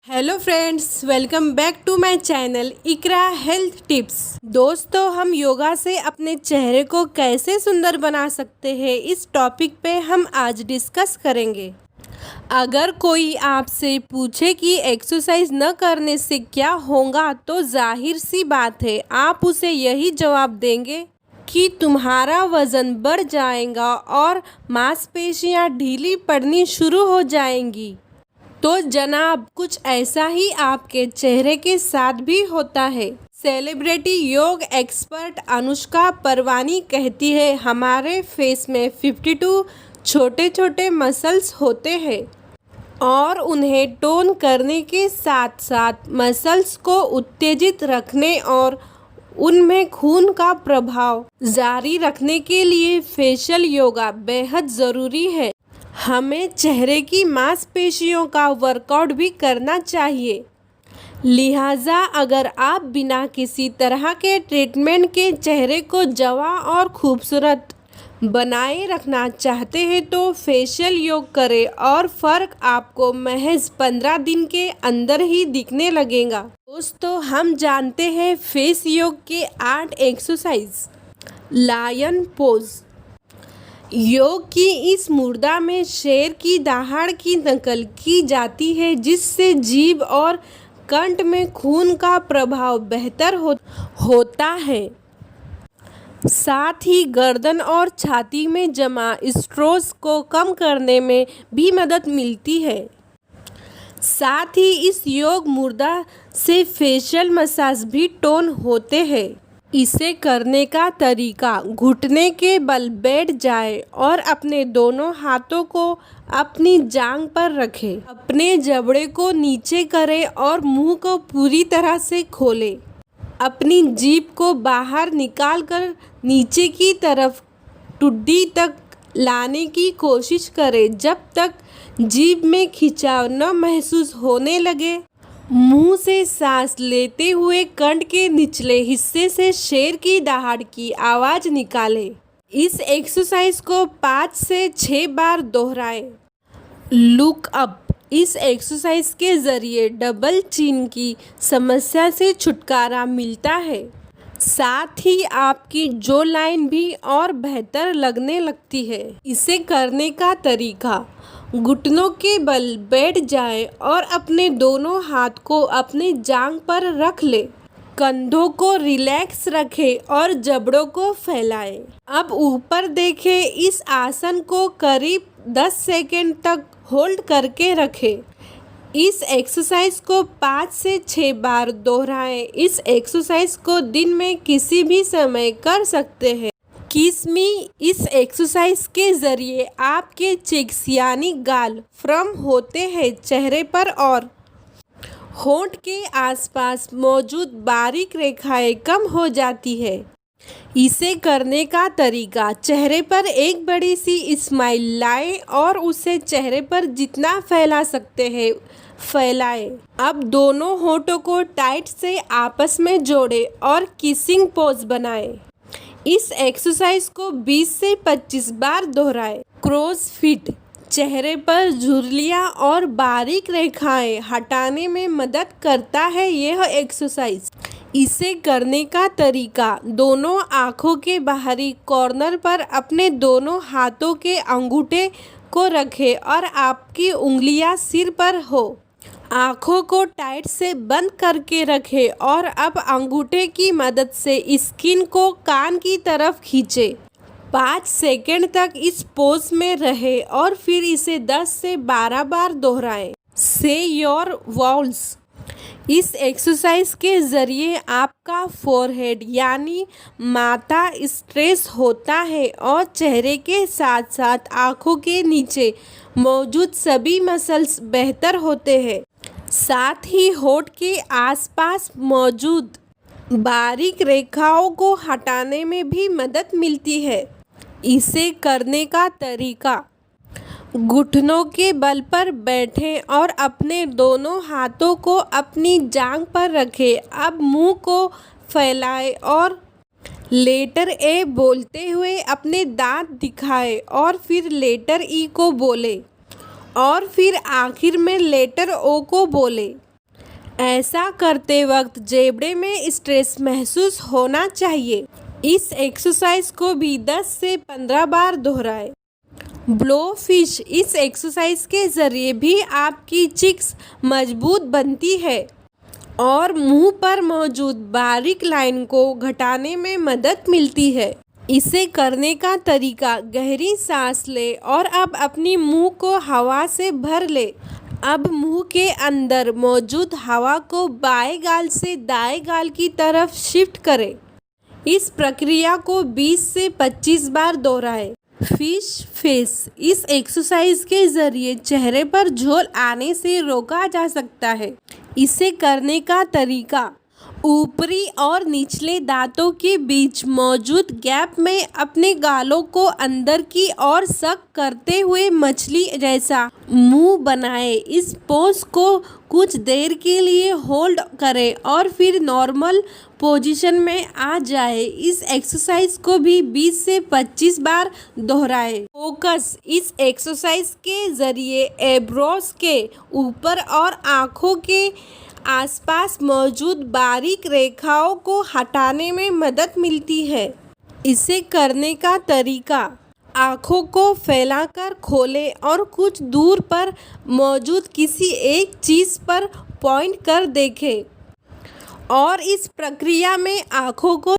Hello friends, welcome back to my channel Iqra health tips. दोस्तों, हम योगा से अपने चेहरे को कैसे सुंदर बना सकते हैं, इस टॉपिक पे हम आज डिस्कस करेंगे। अगर कोई आपसे पूछे कि एक्सरसाइज न करने से क्या होगा, तो जाहिर सी बात है आप उसे यही जवाब देंगे कि तुम्हारा वज़न बढ़ जाएगा और मांसपेशियां ढीली पड़नी शुरू हो जाएंगी। तो जनाब, कुछ ऐसा ही आपके चेहरे के साथ भी होता है। सेलिब्रिटी योग एक्सपर्ट अनुष्का परवानी कहती है, हमारे फेस में 52 छोटे छोटे मसल्स होते हैं और उन्हें टोन करने के साथ साथ मसल्स को उत्तेजित रखने और उनमें खून का प्रभाव जारी रखने के लिए फेशियल योगा बेहद ज़रूरी है। हमें चेहरे की मांसपेशियों का वर्कआउट भी करना चाहिए। लिहाजा अगर आप बिना किसी तरह के ट्रीटमेंट के चेहरे को जवां और खूबसूरत बनाए रखना चाहते हैं तो फेशियल योग करें और फ़र्क आपको महज 15 दिन के अंदर ही दिखने लगेगा। दोस्तों, हम जानते हैं फेस योग के 8 एक्सरसाइज। Lion pose. योग की इस मुद्रा में शेर की दहाड़ की नकल की जाती है, जिससे जीभ और कंठ में खून का प्रवाह बेहतर होता है। साथ ही गर्दन और छाती में जमा स्ट्रेस को कम करने में भी मदद मिलती है। साथ ही इस योग मुद्रा से फेशियल मसाज भी टोन होते हैं। इसे करने का तरीका: घुटने के बल बैठ जाए और अपने दोनों हाथों को अपनी जांघ पर रखें। अपने जबड़े को नीचे करें और मुंह को पूरी तरह से खोलें। अपनी जीभ को बाहर निकालकर नीचे की तरफ ठुड्डी तक लाने की कोशिश करें जब तक जीभ में खिंचाव न महसूस होने लगे। मुंह से सांस लेते हुए कंठ के निचले हिस्से से शेर की दहाड़ की आवाज़ निकालें। इस एक्सरसाइज को 5 से 6 बार दोहराएं। Look up. इस एक्सरसाइज के ज़रिए डबल चिन की समस्या से छुटकारा मिलता है। साथ ही आपकी जो लाइन भी और बेहतर लगने लगती है। इसे करने का तरीका: घुटनों के बल बैठ जाए और अपने दोनों हाथ को अपने जांघ पर रख ले। कंधों को रिलैक्स रखें और जबड़ों को फैलाएं। अब ऊपर देखें। इस आसन को करीब 10 सेकंड तक होल्ड करके रखें। इस एक्सरसाइज को 5 से 6 बार दोहराएं। इस एक्सरसाइज को दिन में किसी भी समय कर सकते हैं। किस मी। इस एक्सरसाइज के ज़रिए आपके चिक्स यानी गाल फर्म होते हैं। चेहरे पर और होंठ के आसपास मौजूद बारीक रेखाएं कम हो जाती है। इसे करने का तरीका: चेहरे पर एक बड़ी सी स्माइल लाएं और उसे चेहरे पर जितना फैला सकते हैं फैलाएं। अब दोनों होंठों को टाइट से आपस में जोड़ें और किसिंग पोज बनाएं। इस एक्सरसाइज को 20 से 25 बार दोहराएं। Cross fit. चेहरे पर झुर्रियाँ और बारीक रेखाएं हटाने में मदद करता है यह एक्सरसाइज। इसे करने का तरीका: दोनों आँखों के बाहरी कॉर्नर पर अपने दोनों हाथों के अंगूठे को रखें और आपकी उंगलियां सिर पर हो। आँखों को टाइट से बंद करके रखें और अब अंगूठे की मदद से स्किन को कान की तरफ खींचें। 5 सेकंड तक इस पोज में रहें और फिर इसे 10 से 12 बार दोहराएं। से योर वॉल्स। इस एक्सरसाइज के ज़रिए आपका फोरहेड यानी माथा स्ट्रेस होता है और चेहरे के साथ साथ आँखों के नीचे मौजूद सभी मसल्स बेहतर होते हैं। साथ ही होंठ के आसपास मौजूद बारीक रेखाओं को हटाने में भी मदद मिलती है। इसे करने का तरीका: घुटनों के बल पर बैठें और अपने दोनों हाथों को अपनी जांघ पर रखें। अब मुंह को फैलाएं और लेटर ए बोलते हुए अपने दांत दिखाएं और फिर लेटर ई को बोलें और फिर आखिर में लेटर ओ को बोलें। ऐसा करते वक्त जेबड़े में स्ट्रेस महसूस होना चाहिए। इस एक्सरसाइज को भी 10 से 15 बार दोहराएं। ब्लो फिश, इस एक्सरसाइज के ज़रिए भी आपकी चिक्स मजबूत बनती है और मुंह पर मौजूद बारीक लाइन को घटाने में मदद मिलती है। इसे करने का तरीका, गहरी सांस ले और अब अपनी मुंह को हवा से भर ले। अब मुंह के अंदर मौजूद हवा को बाएं गाल से दाएं गाल की तरफ शिफ्ट करें। इस प्रक्रिया को 20 से 25 बार दोहराएं। फिश फेस, इस एक्सरसाइज के ज़रिए चेहरे पर झोल आने से रोका जा सकता है। इसे करने का तरीका, ऊपरी और निचले दांतों के बीच मौजूद गैप में अपने गालों को अंदर की ओर सक करते हुए मछली जैसा मुंह बनाएं। इस पोज को कुछ देर के लिए होल्ड करें और फिर नॉर्मल पोजीशन में आ जाए। इस एक्सरसाइज को भी 20 से 25 बार दोहराएं। फोकस, इस एक्सरसाइज के ज़रिए एब्रोस के ऊपर और आँखों के आसपास मौजूद बारीक रेखाओं को हटाने में मदद मिलती है। इसे करने का तरीका, आँखों को फैलाकर खोलें और कुछ दूर पर मौजूद किसी एक चीज़ पर पॉइंट कर देखें और इस प्रक्रिया में आँखों को